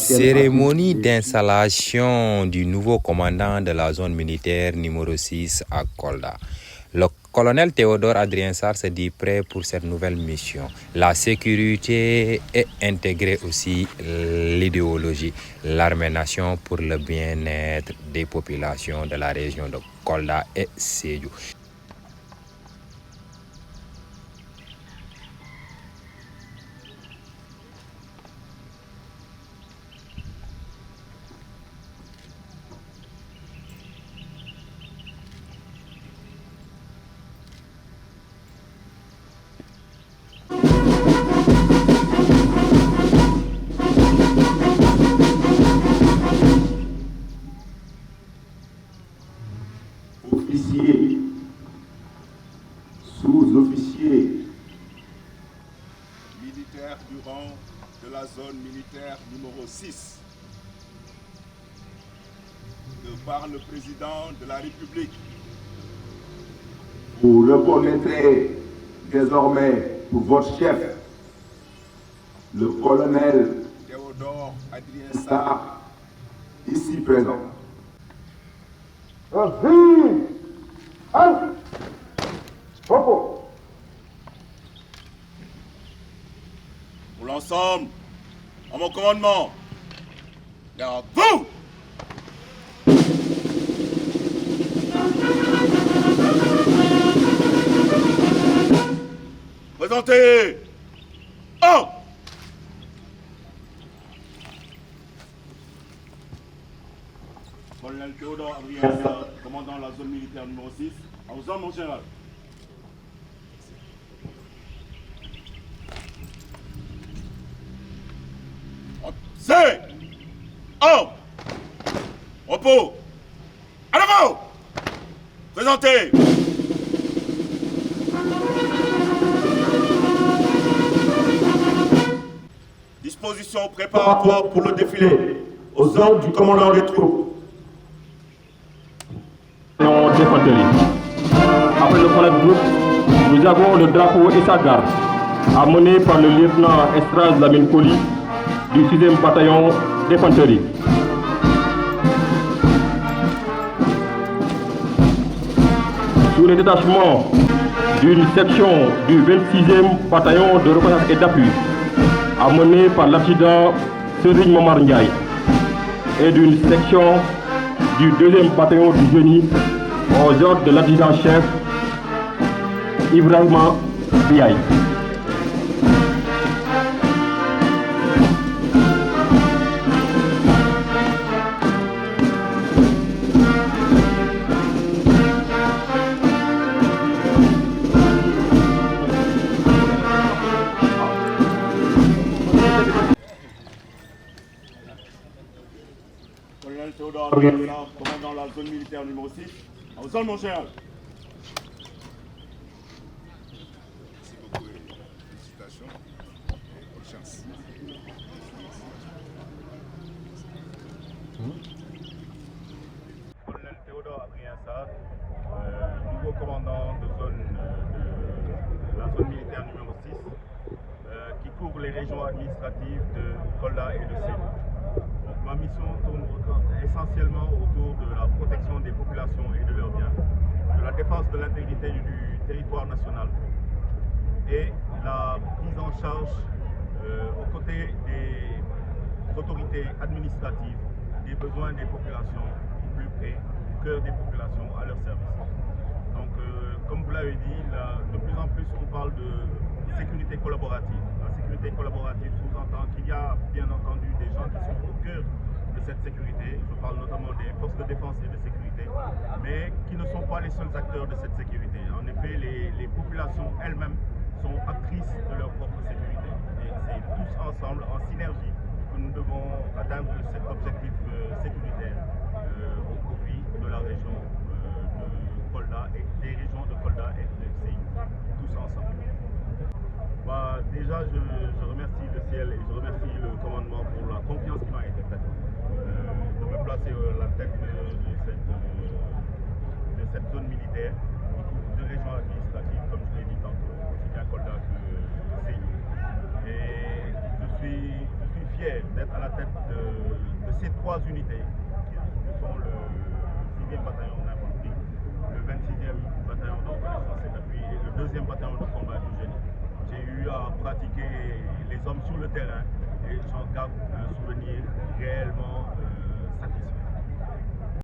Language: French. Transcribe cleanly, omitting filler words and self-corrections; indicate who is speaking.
Speaker 1: Cérémonie d'installation du nouveau commandant de la zone militaire numéro 6 à Kolda. Le colonel Théodore Adrien Sarr se dit prêt pour cette nouvelle mission. La sécurité est intégrée aussi l'idéologie, l'armée-nation pour le bien-être des populations de la région de Kolda et Sédhiou.
Speaker 2: Officiers, sous-officiers,
Speaker 3: militaires du rang de la zone militaire numéro 6, de par le président de la République.
Speaker 2: vous reconnaîtrez désormais pour votre chef, le colonel
Speaker 3: Théodore Adrien Sarr,
Speaker 2: Sarr, ici présent.
Speaker 3: pour l'ensemble, à mon commandement. Et à vous! Présentez! Un! Colonel Théodore Adrien Sarr, commandant la zone militaire numéro 6, à vos ordres, mon général. C'est un repos. À l'avant. Présentez. Disposition préparatoire pour le défilé.
Speaker 2: Aux ordres du commandant des troupes.
Speaker 4: D'infanterie. Après le collecte groupe, nous avons le drapeau et sa garde, amené par le lieutenant Estraz Lamine Koli du 6e bataillon d'infanterie. Sous le détachement d'une section du 26e bataillon de reconnaissance et d'appui, amené par l'adjudant Serigne Momar Ndiaye, et d'une section du 2e bataillon du génie aux ordres de l'adjudant-chef Ibrahima Biaye.
Speaker 3: Colonel Théodore Adrien Sarr, commandant la zone militaire numéro 6, à vos ordres, mon général.
Speaker 5: Merci beaucoup et félicitations et bonne chance.
Speaker 3: Colonel Théodore Adrien Sarr, nouveau commandant de la zone militaire numéro 6, qui couvre les régions administratives de Kolda et de Sédhiou. Donc, ma mission tourne essentiellement autour de la protection des populations et de leurs biens, de la défense de l'intégrité du territoire national et la prise en charge aux côtés des autorités administratives des besoins des populations au plus près, au cœur des populations, à leur service. Donc, comme vous l'avez dit, de plus en plus on parle de sécurité collaborative. La sécurité collaborative sous-entend qu'il y a bien entendu des gens qui sont au cœur de cette sécurité. Je parle notamment des forces de défense et de sécurité, mais qui ne sont pas les seuls acteurs de cette sécurité. En effet, les populations elles-mêmes sont actrices de leur propre sécurité. Et c'est tous ensemble, en synergie, que nous devons atteindre cet objectif sécuritaire au profit de la région de Kolda et des régions de Kolda et de Sédhiou, tous ensemble. Déjà, je remercie le ciel et je remercie le commandement pour la confiance qui m'a été faite de me placer à la tête de cette zone militaire qui couvre deux régions administratives, comme je l'ai dit tantôt, aussi bien Kolda que Sédhiou. Et je suis fier fier d'être à la tête de ces trois unités qui sont le 6e bataillon d'infanterie, le 26e bataillon de reconnaissance et d'appui et le 2e bataillon de combat du génie. J'ai eu à pratiquer les hommes sur le terrain et j'en garde un souvenir